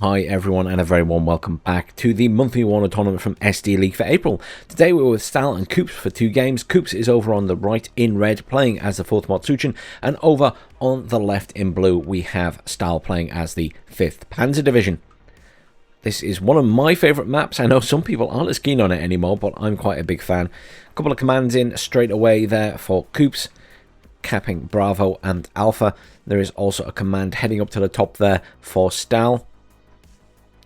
Hi everyone, and a very warm welcome back to the monthly Warno tournament from SD League for April. Today we're with Stahl and Coopz for 2 games. Coopz is over on the right in red playing as the 4th Motsuchin, and over on the left in blue we have Stahl playing as the 5th Panzer Division. This is one of my favourite maps. I know some people aren't as keen on it anymore, but I'm quite a big fan. A couple of commands in straight away there for Coopz, capping Bravo and Alpha. There is also a command heading up to the top there for Stahl.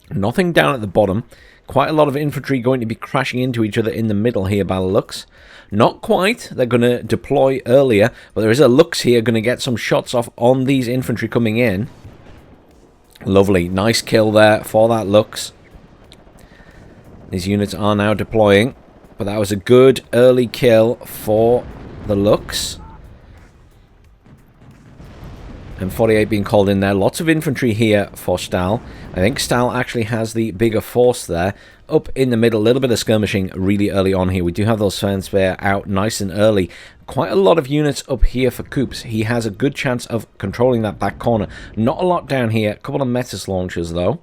Nothing down at the bottom. Quite a lot of infantry going to be crashing into each other in the middle here by the looks. Not quite. They're going to deploy earlier, but there is a Lux here going to get some shots off on these infantry coming in. Lovely. Nice kill there for that Lux. These units are now deploying, but that was a good early kill for the Lux. And 48 being called in there. Lots of infantry here for Stahl. I think Stahl actually has the bigger force there. Up in the middle, a little bit of skirmishing really early on here. We do have those Fernspare out nice and early. Quite a lot of units up here for Coopz. He has a good chance of controlling that back corner. Not a lot down here. A couple of Metis launchers though.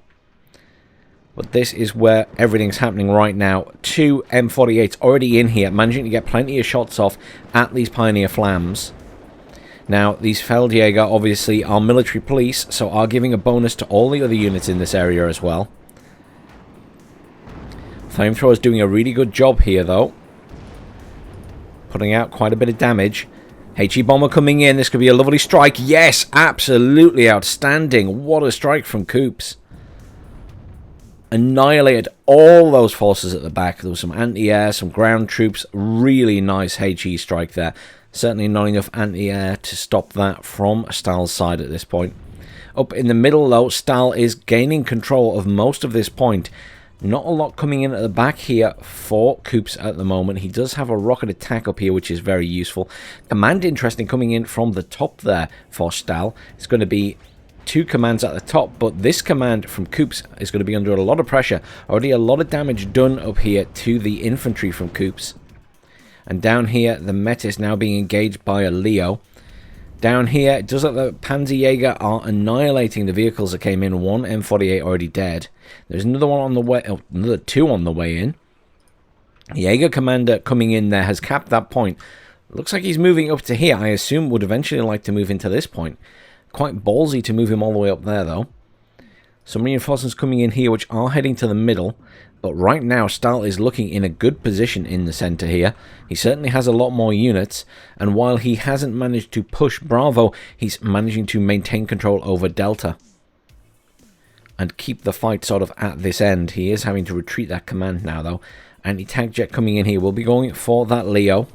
But this is where everything's happening right now. 2 M48s already in here, managing to get plenty of shots off at these Pioneer Flams. Now, these Feldjäger obviously are military police, so are giving a bonus to all the other units in this area as well. Flamethrower's doing a really good job here, though. Putting out quite a bit of damage. HE Bomber coming in. This could be a lovely strike. Yes, absolutely outstanding. What a strike from Coopz. Annihilated all those forces at the back. There was some anti-air, some ground troops. Really nice HE strike there. Certainly not enough anti-air to stop that from Stahl's side at this point. Up in the middle, though, Stahl is gaining control of most of this point. Not a lot coming in at the back here for Coopz at the moment. He does have a rocket attack up here, which is very useful. Command interesting coming in from the top there for Stahl. It's going to be 2 commands at the top, but this command from Coopz is going to be under a lot of pressure. Already a lot of damage done up here to the infantry from Coopz. And down here, the Metis now being engaged by a Leo. Down here, it does look like the Panzerjäger are annihilating the vehicles that came in. 1 M48 already dead. There's another one on the way, oh, another 2 on the way in. Jaeger commander coming in there has capped that point. Looks like he's moving up to here. I assume would eventually like to move into this point. Quite ballsy to move him all the way up there, though. Some reinforcements coming in here, which are heading to the middle. But right now, Stahl is looking in a good position in the center here. He certainly has a lot more units. And while he hasn't managed to push Bravo, he's managing to maintain control over Delta. And keep the fight sort of at this end. He is having to retreat that command now, though. Anti-tank jet coming in here. We'll be going for that Leo.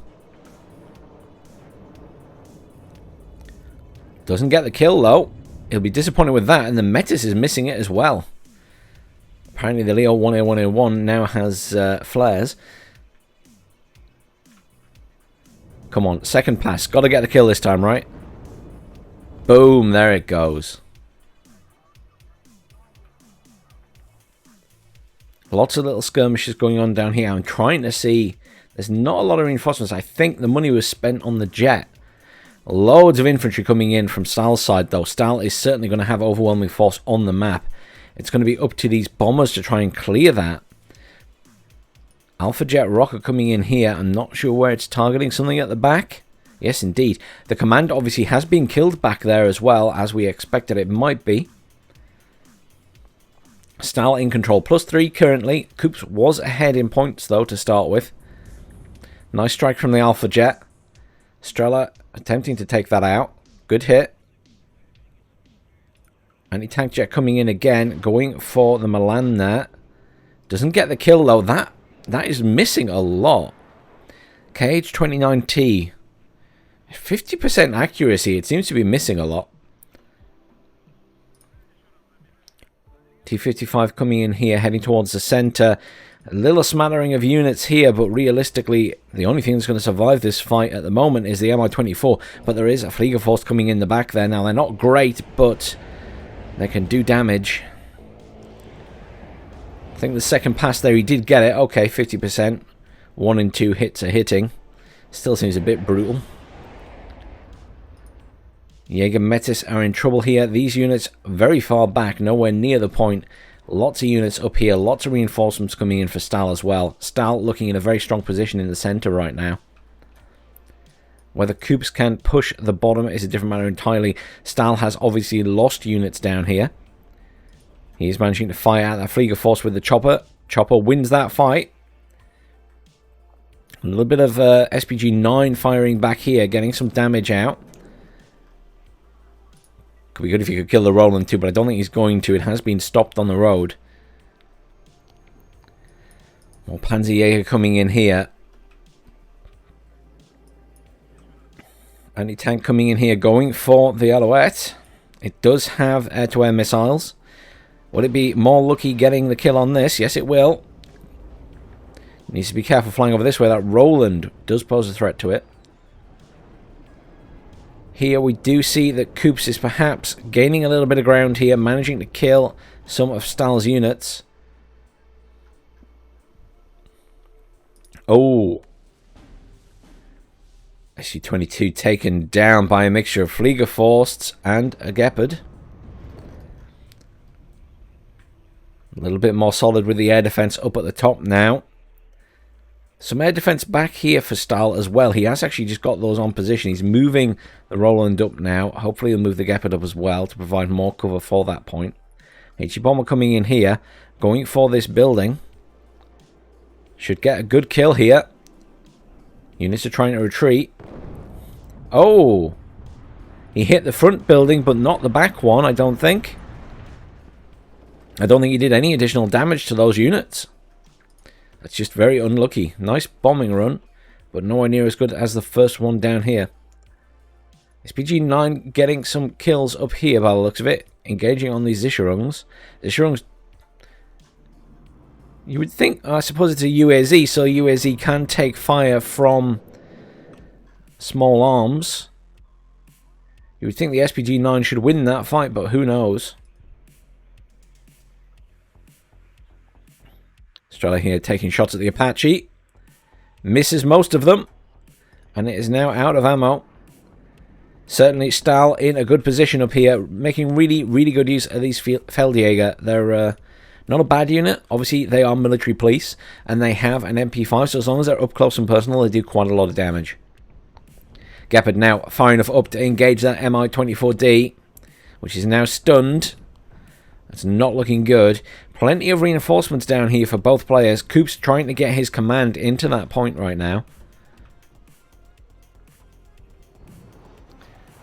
Doesn't get the kill, though. He'll be disappointed with that. And the Metis is missing it as well. Apparently the Leo 1A1A1 now has flares. Come on, second pass. Got to get the kill this time, right? Boom, there it goes. Lots of little skirmishes going on down here. I'm trying to see. There's not a lot of reinforcements. I think the money was spent on the jet. Loads of infantry coming in from Stahl's side, though. Stahl is certainly going to have overwhelming force on the map. It's going to be up to these bombers to try and clear that. Alpha Jet rocket coming in here. I'm not sure where it's targeting. Something at the back? Yes, indeed. The command obviously has been killed back there as well, as we expected it might be. Stahl in control. +3 currently. Coopz was ahead in points, though, to start with. Nice strike from the Alpha Jet. Strela attempting to take that out. Good hit. Anti-tank jet coming in again, going for the Milan there. Doesn't get the kill though. That is missing a lot. KH-29T. 50% accuracy. It seems to be missing a lot. T-55 coming in here, heading towards the center. A little smattering of units here, but realistically, the only thing that's going to survive this fight at the moment is the Mi-24. But there is a Fliegerforce coming in the back there. Now, they're not great, but they can do damage. I think the second pass there, he did get it. Okay, 50%. 1 and 2 hits are hitting. Still seems a bit brutal. Jaeger Metis are in trouble here. These units very far back, nowhere near the point Lots of units up here. Lots of reinforcements coming in for Stahl as well. Stahl looking in a very strong position in the center right now. Whether Coopz can push the bottom is a different matter entirely. Stahl has obviously lost units down here. He's managing to fire out that Flieger force with the chopper. Chopper wins that fight. A little bit of SPG-9 firing back here, getting some damage out. Could be good if you could kill the Roland too, but I don't think he's going to. It has been stopped on the road. More Panzerjäger coming in here. Anti-tank coming in here, going for the Alouette. It does have air-to-air missiles. Will it be more lucky getting the kill on this? Yes, it will. Needs to be careful flying over this way. That Roland does pose a threat to it. Here we do see that Coopz is perhaps gaining a little bit of ground here, managing to kill some of Stahl's units. Oh. SU-22 taken down by a mixture of Fliegerforsts and a Gepard. A little bit more solid with the air defense up at the top now. Some air defense back here for Stahl as well. He has actually just got those on position. He's moving the Roland up now. Hopefully he'll move the Gepard up as well to provide more cover for that point. HE Bomber coming in here, going for this building. Should get a good kill here. Units are trying to retreat. Oh! He hit the front building, but not the back one, I don't think. I don't think he did any additional damage to those units. That's just very unlucky. Nice bombing run, but nowhere near as good as the first one down here. SPG-9 getting some kills up here by the looks of it. Engaging on these Sicherungs. Sicherungs, you would think, I suppose it's a UAZ, so UAZ can take fire from small arms. You would think the SPG-9 should win that fight, but who knows? Australia here taking shots at the Apache. Misses most of them. And it is now out of ammo. Certainly Stahl in a good position up here. Making really, really good use of these Feldjäger. They're not a bad unit. Obviously, they are military police. And they have an MP5. So as long as they're up close and personal, they do quite a lot of damage. Gepard now far enough up to engage that Mi-24D. Which is now stunned. That's not looking good. Plenty of reinforcements down here for both players. Coopz trying to get his command into that point right now.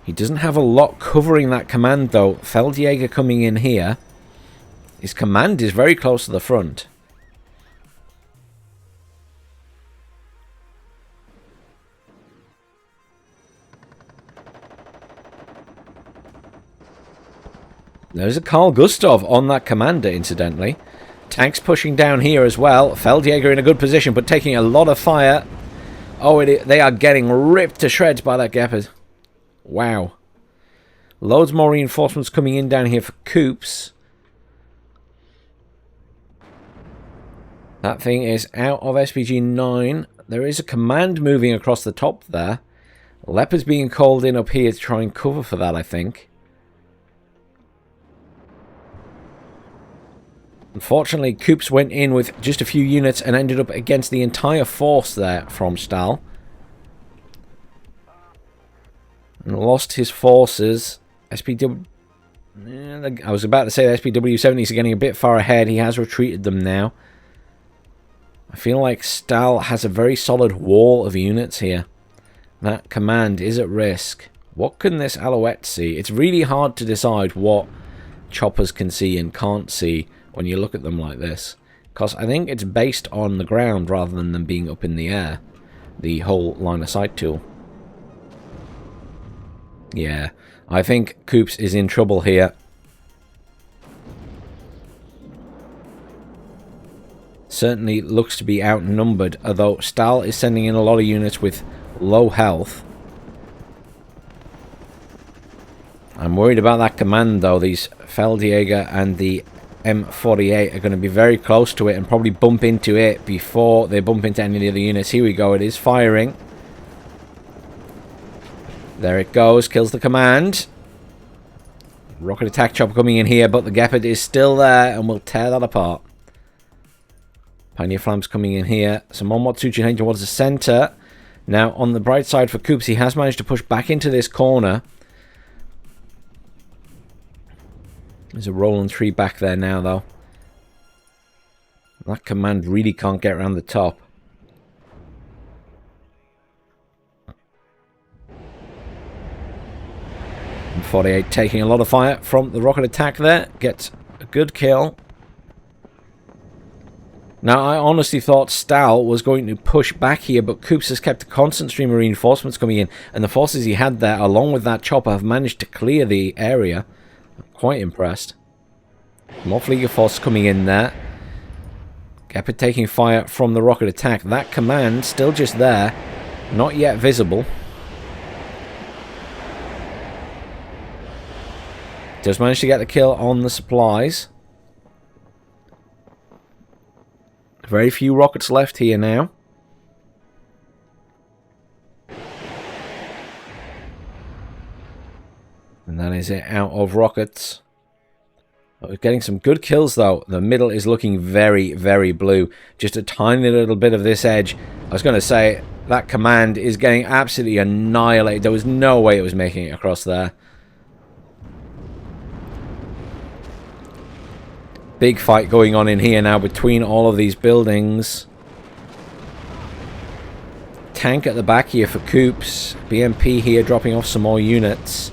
He doesn't have a lot covering that command though. Feldjäger coming in here. His command is very close to the front. There's a Carl Gustav on that commander, incidentally. Tanks pushing down here as well. Feldjäger in a good position, but taking a lot of fire. Oh, they are getting ripped to shreds by that Gepard. Wow. Loads more reinforcements coming in down here for Coopz. That thing is out of SPG-9. There is a command moving across the top there. Leopard's being called in up here to try and cover for that, I think. Unfortunately, Coopz went in with just a few units and ended up against the entire force there from Stahl. And lost his forces. SPW... I was about to say the SPW-70s are getting a bit far ahead. He has retreated them now. I feel like Stahl has a very solid wall of units here. That command is at risk. What can this Alouette see? It's really hard to decide what choppers can see and can't see when you look at them like this, because I think it's based on the ground rather than them being up in the air, the whole line of sight tool. Yeah, I think Coopz is in trouble here. Certainly looks to be outnumbered, although Stahl is sending in a lot of units with low health. I'm worried about that command though. These Feldjäger and the M48 are going to be very close to it and probably bump into it before they bump into any of the other units. Here we go, it is firing. There it goes, kills the command. Rocket attack chopper coming in here, but the Gepard is still there and will tear that apart. Pioneer Flam's coming in here. Some more Matsuchi heading towards the center. Now, on the bright side for Coopz, he has managed to push back into this corner. There's a Roland 3 back there now, though. That command really can't get around the top. And 48 taking a lot of fire from the rocket attack there. Gets a good kill. Now, I honestly thought Stahl was going to push back here, but Coopz has kept a constant stream of reinforcements coming in, and the forces he had there, along with that chopper, have managed to clear the area. I'm quite impressed. More Flieger force coming in there. Gepard taking fire from the rocket attack. That command still just there, not yet visible. Does manage to get the kill on the supplies. Very few rockets left here now. And that is it out of rockets. We're getting some good kills though. The middle is looking very, very blue. Just a tiny little bit of this edge. I was going to say, that command is getting absolutely annihilated. There was no way it was making it across there. Big fight going on in here now between all of these buildings. Tank at the back here for Coopz. BMP here dropping off some more units.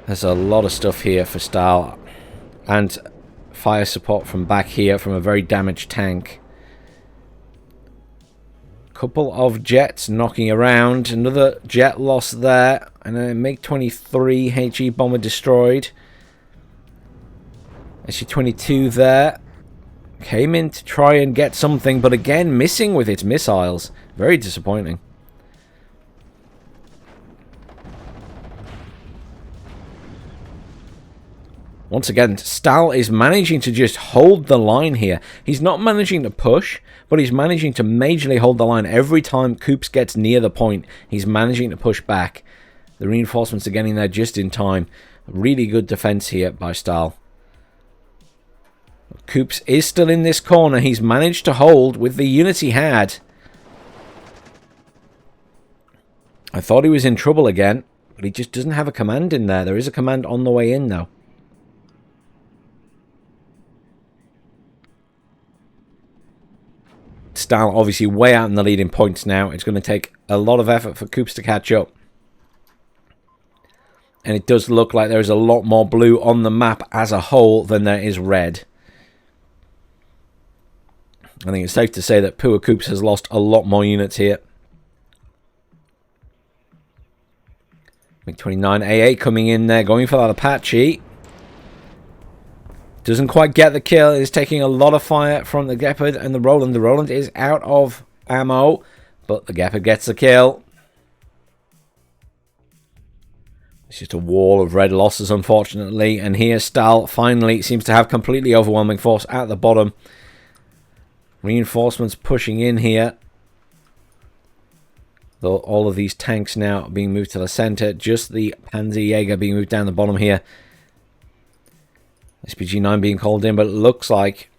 There's a lot of stuff here for Stahl. And fire support from back here from a very damaged tank. Couple of jets knocking around. Another jet lost there. And a MiG-23 HE bomber destroyed. SU-22 there. Came in to try and get something, but again missing with its missiles. Very disappointing. Once again, Stahl is managing to just hold the line here. He's not managing to push, but he's managing to majorly hold the line. Every time Coopz gets near the point, he's managing to push back. The reinforcements are getting there just in time. Really good defense here by Stahl. Coopz is still in this corner. He's managed to hold with the units he had. I thought he was in trouble again, but he just doesn't have a command in there. There is a command on the way in, though. Stahl obviously way out in the leading points now. It's going to take a lot of effort for Coopz to catch up. And it does look like there's a lot more blue on the map as a whole than there is red. I think it's safe to say that poor Coopz has lost a lot more units here. MiG-29 AA coming in there, going for that Apache. Doesn't quite get the kill. It's taking a lot of fire from the Gepard and the Roland. The Roland is out of ammo, but the Gepard gets the kill. It's just a wall of red losses, unfortunately. And here Stahl finally seems to have completely overwhelming force at the bottom. Reinforcements pushing in here. Though all of these tanks now being moved to the center. Just the Panzerjäger being moved down the bottom here. SPG-9 being called in, but it looks like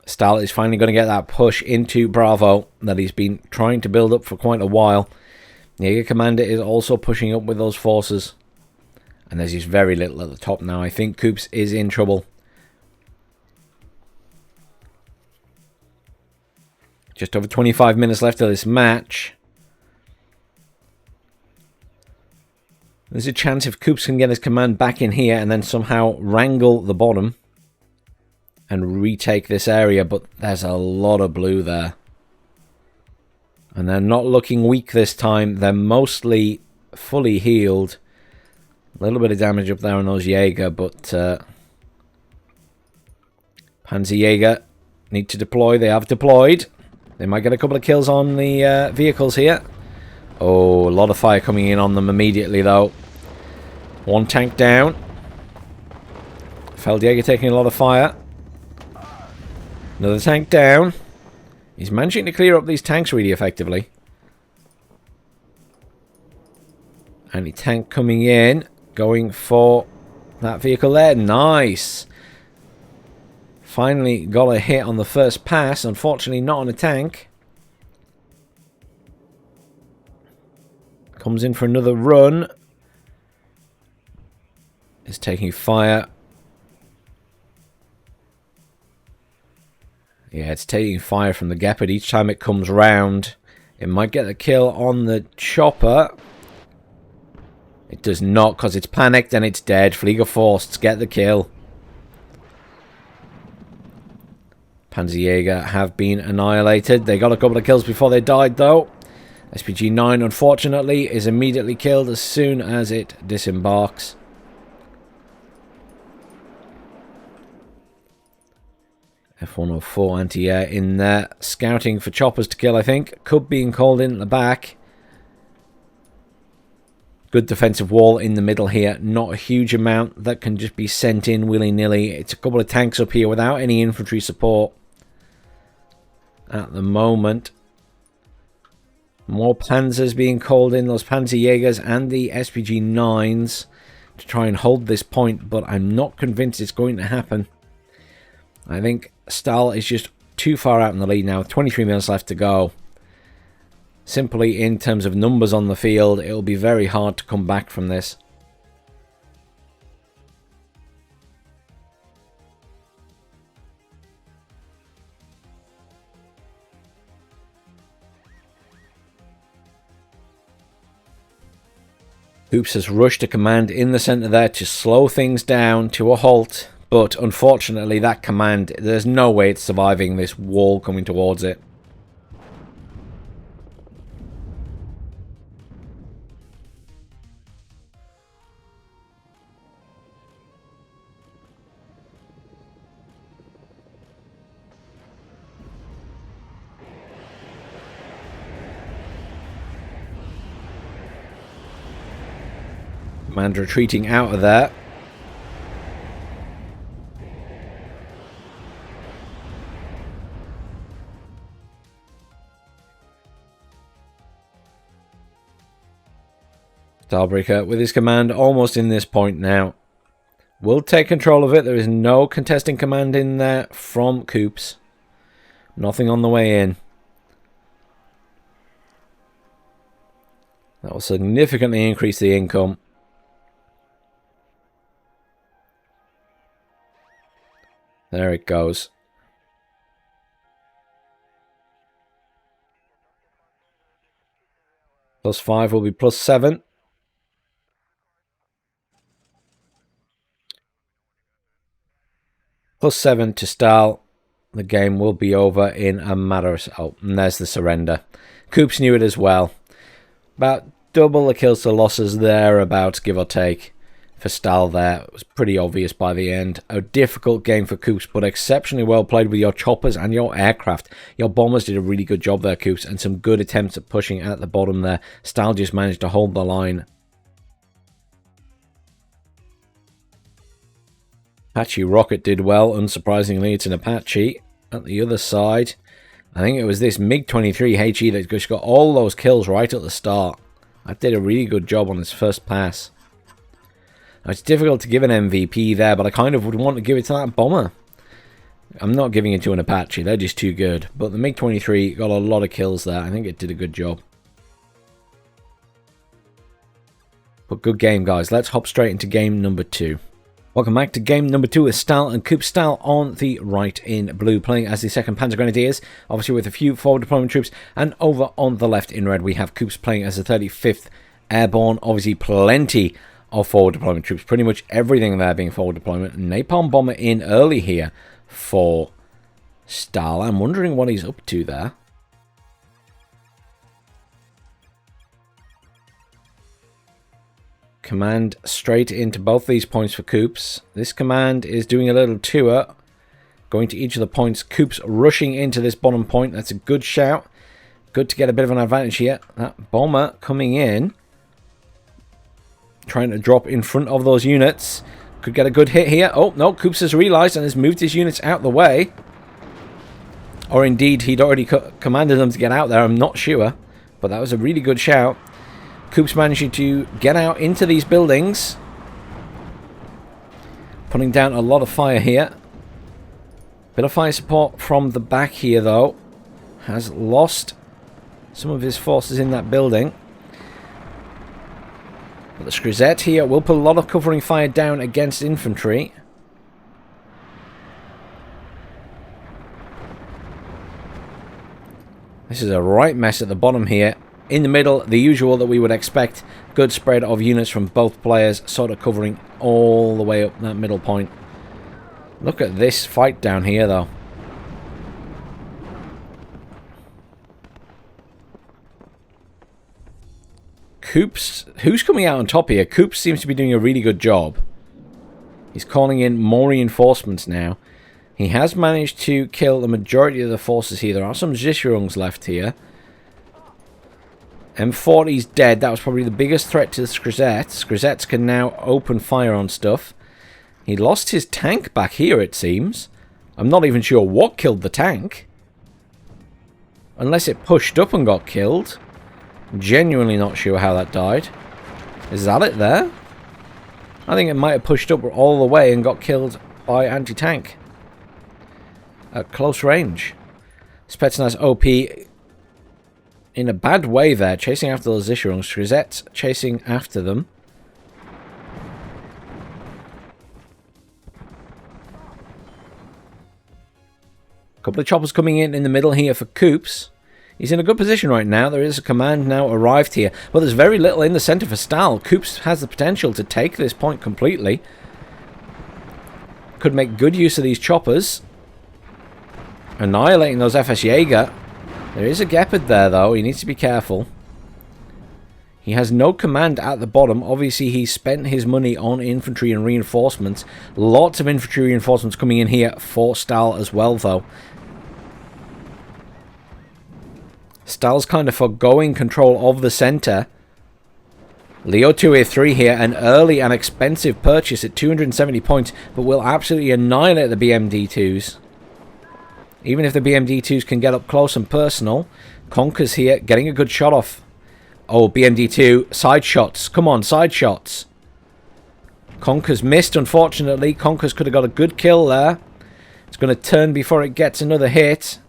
Stahl is finally going to get that push into Bravo that he's been trying to build up for quite a while. The Jaeger Commander is also pushing up with those forces. And there's just very little at the top now. I think Coopz is in trouble. Just over 25 minutes left of this match. There's a chance if Coopz can get his command back in here and then somehow wrangle the bottom and retake this area, but there's a lot of blue there. And they're not looking weak this time. They're mostly fully healed. A little bit of damage up there on those Jaeger, but Panzerjäger need to deploy. They have deployed. They might get a couple of kills on the vehicles here. Oh, a lot of fire coming in on them immediately, though. One tank down. Feldjäger taking a lot of fire. Another tank down. He's managing to clear up these tanks really effectively. Anti-tank coming in. Going for that vehicle there. Nice. Finally got a hit on the first pass. Unfortunately not on a tank. Comes in for another run. Is taking fire. Yeah, it's taking fire from the Gepard each time it comes round. It might get the kill on the chopper. It does not, because it's panicked and it's dead. Fliegerforsts get the kill. Panzerjäger have been annihilated. They got a couple of kills before they died, though. SPG-9, unfortunately, is immediately killed as soon as it disembarks. F-104 anti-air in there. Scouting for choppers to kill, I think. Could being called in at the back. Good defensive wall in the middle here. Not a huge amount that can just be sent in willy-nilly. It's a couple of tanks up here without any infantry support at the moment. More panzers being called in. Those Panzerjägers and the SPG-9s to try and hold this point. But I'm not convinced it's going to happen. I think Stahl is just too far out in the lead now. 23 minutes left to go. Simply in terms of numbers on the field, it will be very hard to come back from this. Coopz has rushed a command in the centre there to slow things down to a halt. But unfortunately, that command, there's no way it's surviving this wall coming towards it. Command retreating out of there. Stahlbrecher with his command almost in this point now. Will take control of it. There is no contesting command in there from Coopz. Nothing on the way in. That will significantly increase the income. There it goes. +5 will be +7. +7 to Stahl. The game will be over in a matter of... Oh, and there's the surrender. Coopz knew it as well. About double the kills to losses thereabouts, give or take, for Stahl there. It was pretty obvious by the end. A difficult game for Coopz, but exceptionally well played with your choppers and your aircraft. Your bombers did a really good job there, Coopz, and some good attempts at pushing at the bottom there. Stahl just managed to hold the line. Apache rocket did well, unsurprisingly. It's an Apache. At the other side, I think it was this MiG-23 HE that just got all those kills right at the start. That did a really good job on its first pass. Now, it's difficult to give an MVP there, but I kind of would want to give it to that bomber. I'm not giving it to an Apache. They're just too good. But the MiG-23 got a lot of kills there. I think it did a good job. But good game, guys. Let's hop straight into game number 2. Welcome back to game number 2 with Stahl and Coopz. Stahl on the right in blue, playing as the 2nd Panzer Grenadiers, obviously with a few forward deployment troops. And over on the left in red, we have Coopz playing as the 35th Airborne. Obviously plenty of forward deployment troops. Pretty much everything there being forward deployment. Napalm bomber in early here for Stahl. I'm wondering what he's up to there. Command straight into both these points for Coopz. This command is doing a little tour, going to each of the points. Coopz rushing into this bottom point. That's a good shout. Good to get a bit of an advantage here. That bomber coming in, trying to drop in front of those units. Could get a good hit here. Oh, no, Coopz has realized and has moved his units out the way. Or indeed, he'd already commanded them to get out there. I'm not sure. But that was a really good shout. Coopz managing to get out into these buildings. Putting down a lot of fire here. Bit of fire support from the back here, though. Has lost some of his forces in that building. But the Scrizette here will put a lot of covering fire down against infantry. This is a right mess at the bottom here. In the middle, the usual that we would expect. Good spread of units from both players, sort of covering all the way up that middle point. Look at this fight down here, though. Coopz, who's coming out on top here? Coopz seems to be doing a really good job. He's calling in more reinforcements now. He has managed to kill the majority of the forces here. There are some Zishrungs left here. M40's dead. That was probably the biggest threat to the Skrizettes. Skrizettes can now open fire on stuff. He lost his tank back here, it seems. I'm not even sure what killed the tank. Unless it pushed up and got killed. Genuinely not sure how that died. Is that it there? I think it might have pushed up all the way and got killed by anti-tank. At close range. Spetsnaz OP in a bad way there, chasing after those Zishrungs. Skrizette's chasing after them. A couple of choppers coming in the middle here for Coopz. He's in a good position right now. There is a command now arrived here. But there's very little in the centre for Stahl. Coopz has the potential to take this point completely. Could make good use of these choppers. Annihilating those FS Jaeger. There is a Gepard there, though. He needs to be careful. He has no command at the bottom. Obviously, he spent his money on infantry and reinforcements. Lots of infantry reinforcements coming in here for Stahl as well, though. Stahl's kind of foregoing control of the centre. Leo 2A3 here, an early and expensive purchase at 270 points, but will absolutely annihilate the BMD2s. Even if the BMD2s can get up close and personal, Conker's here, getting a good shot off. Oh, BMD2, side shots. Come on, side shots. Conker's missed, unfortunately. Conker's could have got a good kill there. It's going to turn before it gets another hit.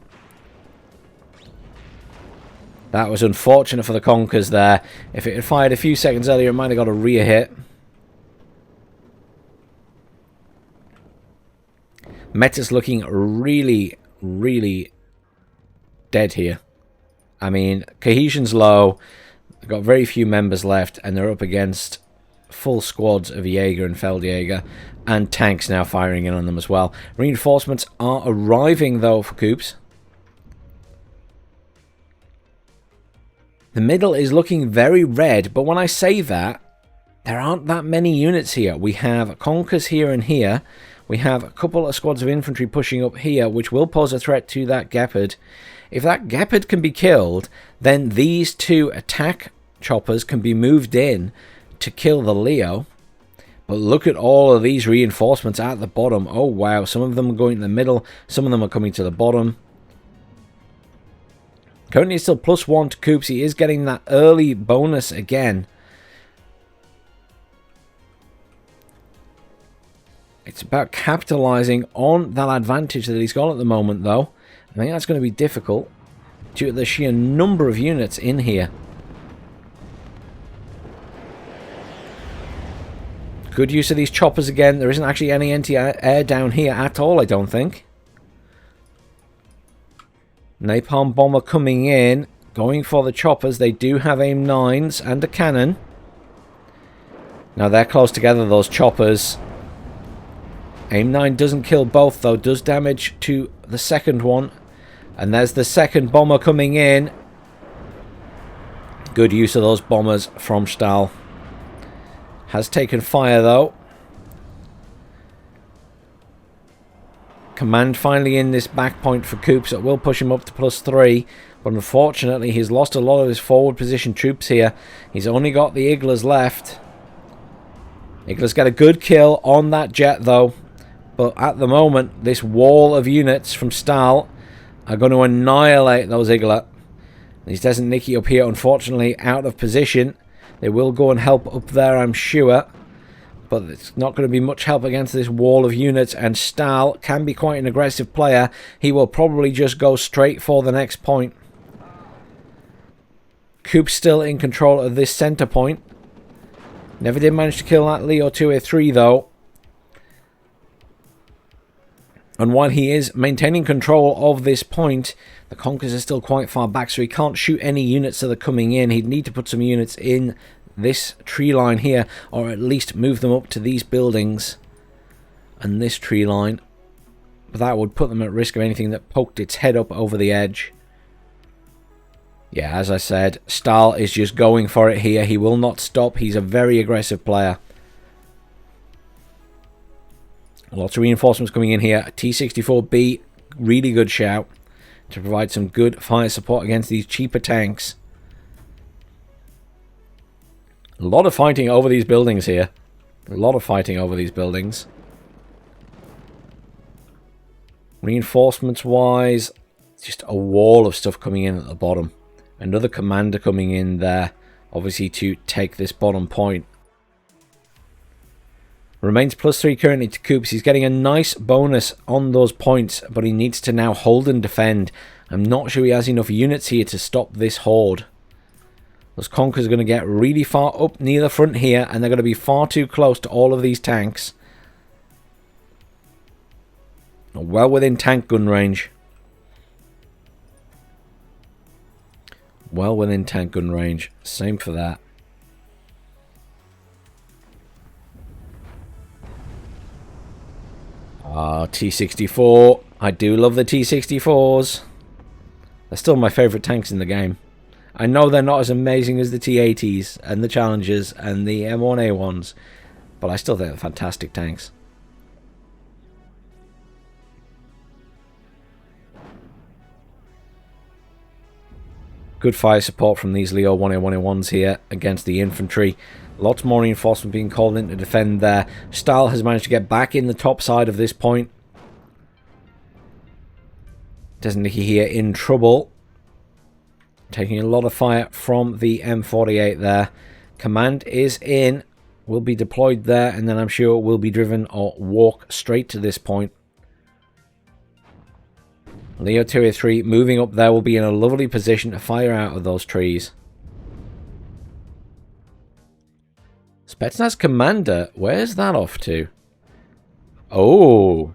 That was unfortunate for the Conkers there. If it had fired a few seconds earlier, it might have got a rear hit. Meta's looking really, really dead here. I mean, cohesion's low. They've got very few members left, and they're up against full squads of Jaeger and Feldjäger, and tanks now firing in on them as well. Reinforcements are arriving, though, for Coopz. The middle is looking very red, but when I say that, there aren't that many units here. We have Conkers here and here. We have a couple of squads of infantry pushing up here, which will pose a threat to that Gepard. If that Gepard can be killed, then these two attack choppers can be moved in to kill the Leo. But look at all of these reinforcements at the bottom. Oh, wow. Some of them are going in the middle. Some of them are coming to the bottom. Currently it's still +1 to Coopz. He is getting that early bonus again. It's about capitalizing on that advantage that he's got at the moment, though. I think that's going to be difficult due to the sheer number of units in here. Good use of these choppers again. There isn't actually any anti-air down here at all, I don't think. Napalm bomber coming in, going for the choppers. They do have aim 9s and a cannon. Now they're close together, those choppers. Aim 9 doesn't kill both, though. Does damage to the second one. And there's the second bomber coming in. Good use of those bombers from Stahl. Has taken fire, though. Command finally in this back point for Coopz. It will push him up to +3. But unfortunately, he's lost a lot of his forward position troops here. He's only got the Iglas left. Iglas get a good kill on that jet, though. But at the moment, this wall of units from Stahl are going to annihilate those Igla. These Desert Nicky up here, unfortunately, out of position. They will go and help up there, I'm sure. But it's not going to be much help against this wall of units. And Stahl can be quite an aggressive player. He will probably just go straight for the next point. Coopz still in control of this center point. Never did manage to kill that Leo 2A3 though. And while he is maintaining control of this point, the Conkers are still quite far back, so he can't shoot any units that are coming in. He'd need to put some units in this tree line here, or at least move them up to these buildings and this tree line. But that would put them at risk of anything that poked its head up over the edge. Yeah, as I said, Stahl is just going for it here. He will not stop. He's a very aggressive player. Lots of reinforcements coming in here. T-64B, really good shout to provide some good fire support against these cheaper tanks. A lot of fighting over these buildings here. A lot of fighting over these buildings. Reinforcements-wise, just a wall of stuff coming in at the bottom. Another commander coming in there, obviously to take this bottom point. Remains +3 currently to Coopz. He's getting a nice bonus on those points, but he needs to now hold and defend. I'm not sure he has enough units here to stop this horde. Those Conkers are going to get really far up near the front here, and they're going to be far too close to all of these tanks. Well within tank gun range. Well within tank gun range. Same for that. T-64. I do love the T-64s. They're still my favourite tanks in the game. I know they're not as amazing as the T-80s and the Challengers and the M1A1s, but I still think they're fantastic tanks. Good fire support from these Leo 1A1A1s here against the infantry. Lots more reinforcement being called in to defend there. Stahl has managed to get back in the top side of this point. Designee here in trouble. Taking a lot of fire from the M48 there. Command is in. Will be deployed there, and then I'm sure will be driven or walk straight to this point. Leo 2A3 moving up there will be in a lovely position to fire out of those trees. Spetsnaz Commander, where's that off to? Oh.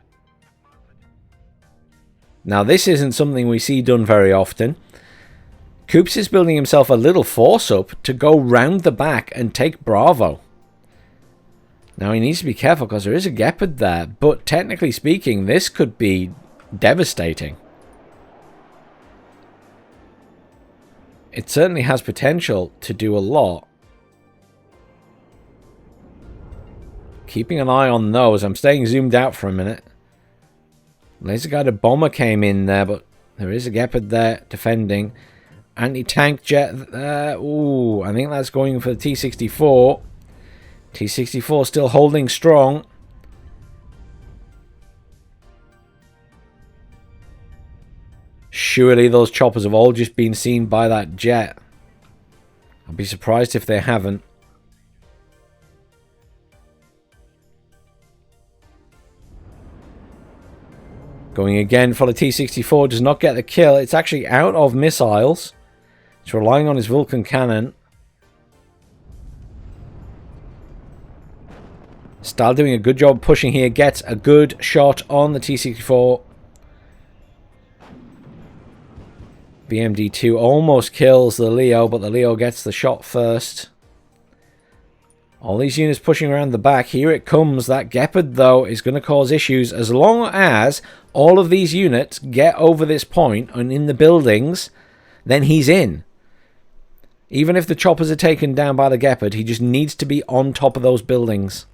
Now this isn't something we see done very often. Coopz is building himself a little force up to go round the back and take Bravo. Now he needs to be careful because there is a Gepard there, but technically speaking this could be devastating. It certainly has potential to do a lot. Keeping an eye on those. I'm staying zoomed out for a minute. Laser guided bomber came in there, but there is a Gepard there defending. Anti-tank jet. Ooh, I think that's going for the T-64. T-64 still holding strong. Surely those choppers have all just been seen by that jet. I'd be surprised if they haven't. Going again for the T-64, does not get the kill. It's actually out of missiles. It's relying on his Vulcan cannon. Stahl doing a good job pushing here. Gets a good shot on the T-64. BMD-2 almost kills the Leo, but the Leo gets the shot first. All these units pushing around the back. Here it comes. That Gepard, though, is going to cause issues. As long as all of these units get over this point and in the buildings, then he's in. Even if the choppers are taken down by the Gepard, he just needs to be on top of those buildings.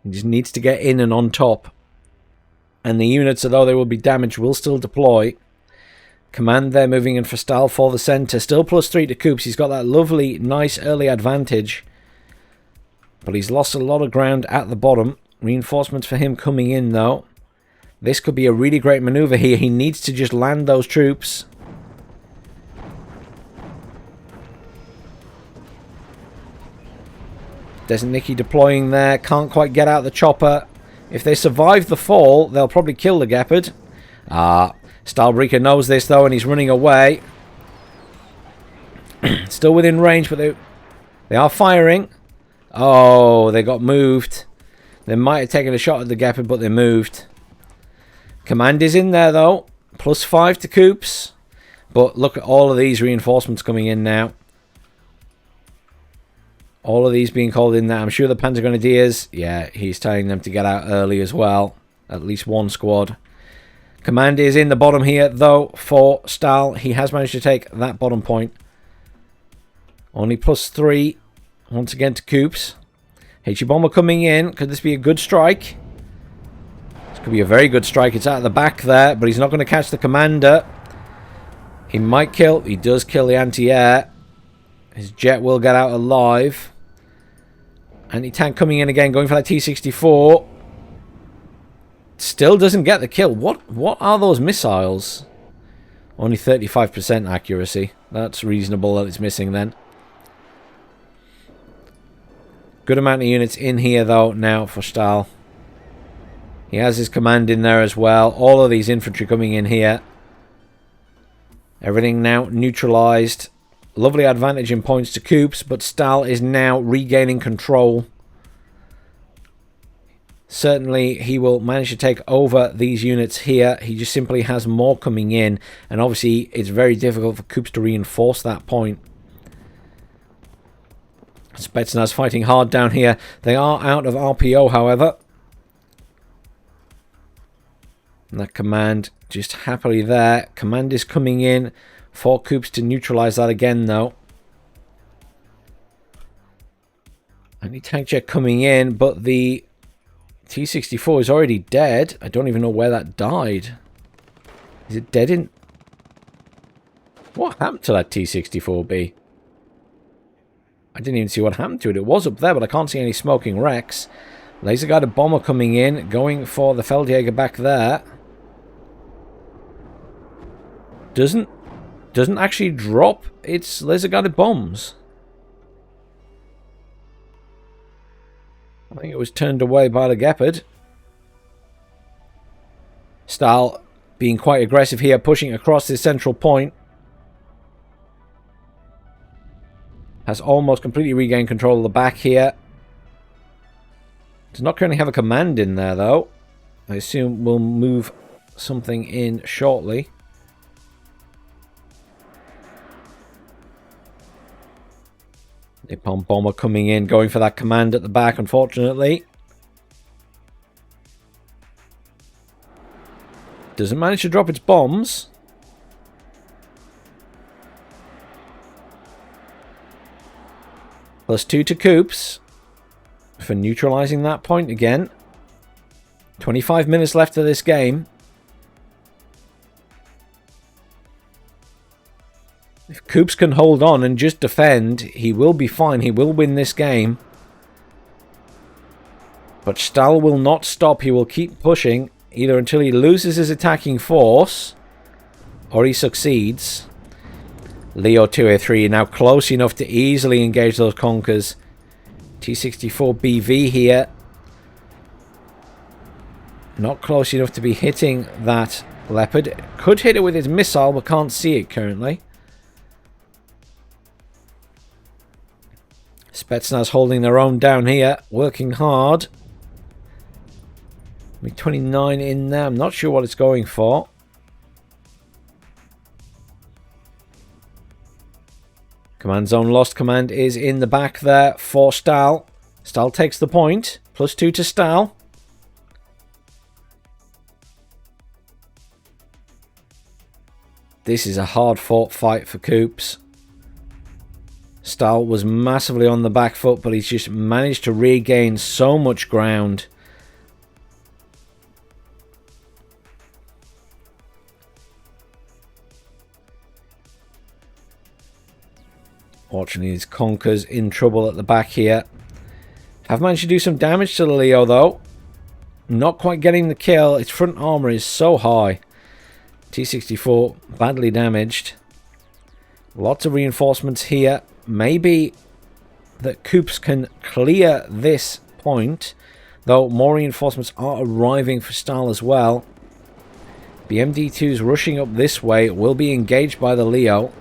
He just needs to get in and on top. And the units, although they will be damaged, will still deploy. Command there moving in for Stahl for the centre. Still +3 to Coopz. He's got that lovely, nice early advantage. But he's lost a lot of ground at the bottom. Reinforcements for him coming in, though. This could be a really great maneuver here. He needs to just land those troops. Nicky deploying there. Can't quite get out the chopper. If they survive the fall, they'll probably kill the Gepard. Stahlbrecher knows this, though, and he's running away. Still within range, but they are firing. Oh, they got moved. They might have taken a shot at the Gepard, but they moved. Command is in there, though. +5 to Coopz. But look at all of these reinforcements coming in now. All of these being called in there. I'm sure the Panzer Grenadiers, yeah, he's telling them to get out early as well. At least one squad. Command is in the bottom here, though, for Stahl. He has managed to take that bottom point. Only +3, once again, to Coopz. HE Bomber coming in. Could this be a good strike? This could be a very good strike. It's out of the back there, but he's not going to catch the commander. He might kill. He does kill the anti-air. His jet will get out alive. Anti-tank coming in again, going for that T-64. Still doesn't get the kill. What are those missiles? Only 35% accuracy. That's reasonable that it's missing then. Good amount of units in here, though, now for Stahl. He has his command in there as well. All of these infantry coming in here. Everything now neutralized. Lovely advantage in points to Coopz, but Stahl is now regaining control. Certainly, he will manage to take over these units here. He just simply has more coming in, and obviously, it's very difficult for Coopz to reinforce that point. Spetsnaz fighting hard down here. They are out of RPO, however. And that command just happily there. Command is coming in for Coopz to neutralize that again, though. Anti-tank jet coming in, but the T-64 is already dead. I don't even know where that died. Is it dead in... What happened to that T-64B? I didn't even see what happened to it. It was up there, but I can't see any smoking wrecks. Laser guided bomber coming in, going for the Feldjäger back there. Doesn't actually drop its laser guided bombs. I think it was turned away by the Gepard. Stahl being quite aggressive here, pushing across this central point. Has almost completely regained control of the back here. Does not currently have a command in there, though. I assume we'll move something in shortly. Nippon bomber coming in, going for that command at the back, unfortunately. Doesn't manage to drop its bombs. +2 to Coopz for neutralizing that point again. 25 minutes left of this game. If Coopz can hold on and just defend, he will be fine. He will win this game. But Stahl will not stop. He will keep pushing either until he loses his attacking force or he succeeds. Leo 2A3 now close enough to easily engage those conkers. T-64 BV here. Not close enough to be hitting that Leopard. Could hit it with his missile, but can't see it currently. Spetsnaz holding their own down here. Working hard. MiG-29 in there. I'm not sure what it's going for. Command zone lost. Command is in the back there for Stahl. Stahl takes the point. +2 to Stahl. This is a hard fought fight for Coopz. Stahl was massively on the back foot, but he's just managed to regain so much ground. Fortunately, his conkers in trouble at the back here. Have managed to do some damage to the Leo, though. Not quite getting the kill. Its front armor is so high. T-64 badly damaged. Lots of reinforcements here. Maybe that Coopz can clear this point, though more reinforcements are arriving for Stahl as well. BMD2 is rushing up this way. Will be engaged by the Leo.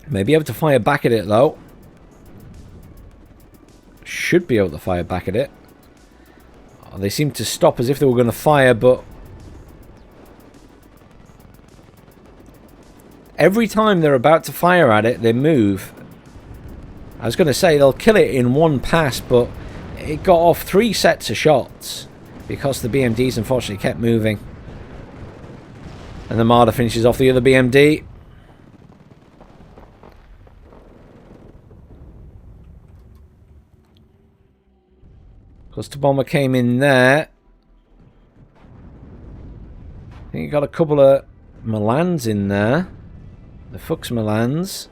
May be able to fire back at it, though. Should be able to fire back at it. Oh, they seem to stop as if they were going to fire, but every time they're about to fire at it, they move. I was going to say they'll kill it in one pass, but it got off 3 sets of shots because the BMDs unfortunately kept moving. And the Marder finishes off the other BMD. Cluster Bomber came in there. I think you got a couple of Milans in there. The Fuchs Milans.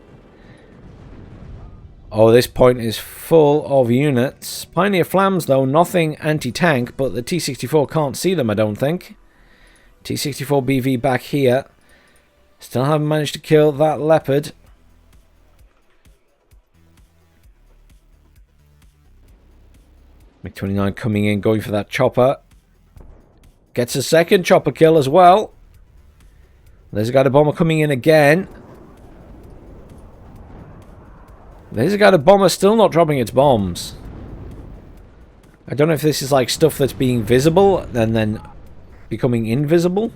Oh, this point is full of units. Pioneer Flams, though, nothing anti-tank, but the T-64 can't see them, I don't think. T-64 BV back here. Still haven't managed to kill that Leopard. MiG-29 coming in, going for that chopper. Gets a second chopper kill as well. There's a guy, the bomber coming in again. There's a guy, the bomber still not dropping its bombs. I don't know if this is like stuff that's being visible and then becoming invisible.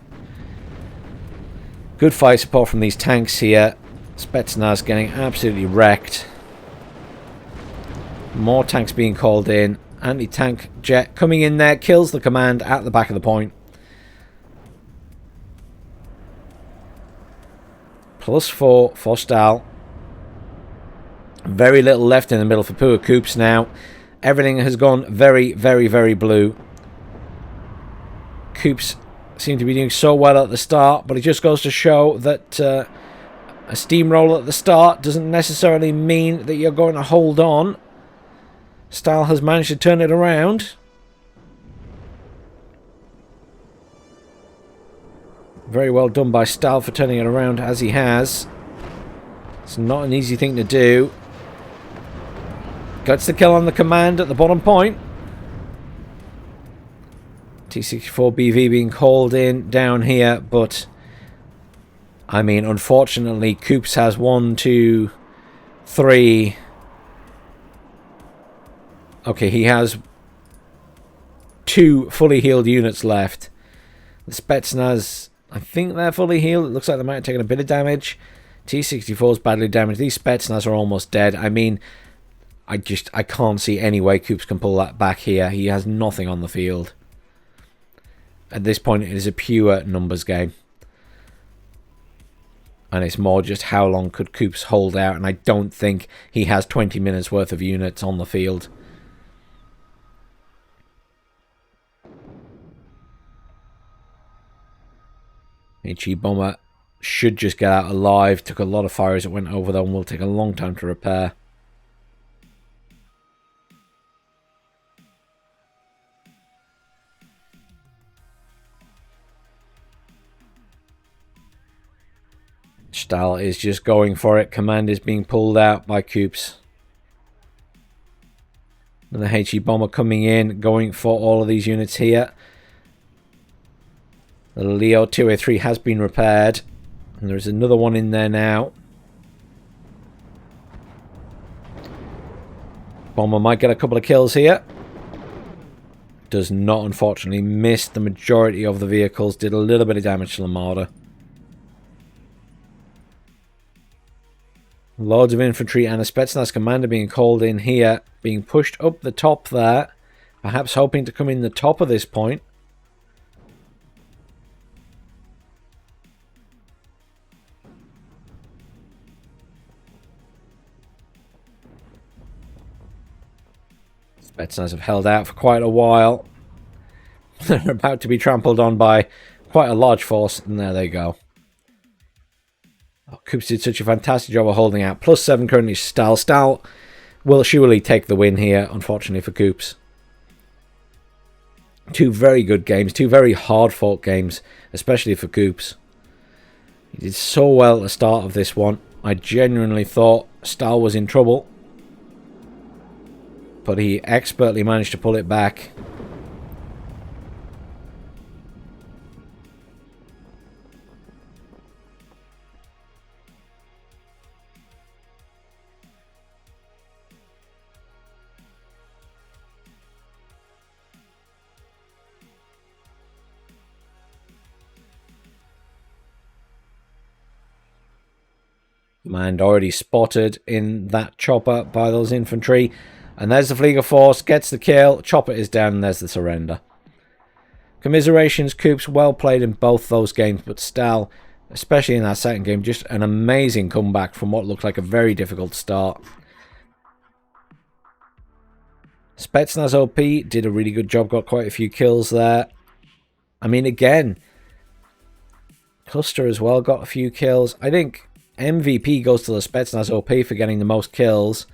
Good fire support from these tanks here. Spetsnaz getting absolutely wrecked. More tanks being called in. Anti-tank jet coming in there. Kills the command at the back of the point. +4 for Stahl. Very little left in the middle for poor Coopz now. Everything has gone very, very, very blue. Coopz seem to be doing so well at the start, but it just goes to show that a steamroll at the start doesn't necessarily mean that you're going to hold on. Stahl has managed to turn it around. Very well done by Stahl for turning it around as he has. It's not an easy thing to do. Gets the kill on the command at the bottom point. T-64 BV being called in down here, but I mean, unfortunately, Coopz has 1, 2, 3. Okay, he has 2 fully healed units left. The Spetsnaz, I think they're fully healed. It looks like they might have taken a bit of damage. T-64 is badly damaged. These Spetsnaz are almost dead. I mean, I can't see any way Coopz can pull that back here. He has nothing on the field. At this point, it is a pure numbers game. And it's more just how long could Coopz hold out. And I don't think he has 20 minutes worth of units on the field. HE Bomber should just get out alive. Took a lot of fire as it went over though, and will take a long time to repair. Stahl is just going for it. Command is being pulled out by Coopz. And the HE Bomber coming in, going for all of these units here. The Leo 2A3 has been repaired. And there's another one in there now. Bomber might get a couple of kills here. Does not, unfortunately. Missed the majority of the vehicles. Did a little bit of damage to the Marder. Loads of infantry and a Spetsnaz commander being called in here. Being pushed up the top there. Perhaps hoping to come in the top of this point. Spetsnaz have held out for quite a while. They're about to be trampled on by quite a large force. And there they go. Oh, Coopz did such a fantastic job of holding out. +7 currently Stahl. Stahl will surely take the win here, unfortunately for Coopz. Two very good games, two very hard-fought games, especially for Coopz. He did so well at the start of this one. I genuinely thought Stahl was in trouble, but he expertly managed to pull it back. And already spotted in that chopper by those infantry. And there's the Flieger Force, gets the kill, chopper is down, and there's the surrender. Commiserations, Coopz, well played in both those games, but Stahl, especially in that second game, just an amazing comeback from what looked like a very difficult start. Spetsnaz OP did a really good job, got quite a few kills there. I mean, again, Custer as well got a few kills. I think MVP goes to the Spetsnaz OP for getting the most kills.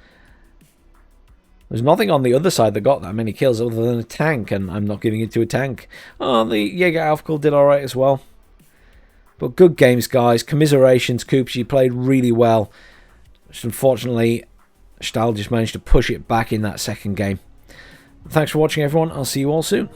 There's nothing on the other side that got that many kills other than a tank, and I'm not giving it to a tank. Oh, the Jaeger Aufkul did alright as well. But good games, guys. Commiserations, Coopz, you played really well. Just unfortunately, Stahl just managed to push it back in that second game. Thanks for watching, everyone. I'll see you all soon.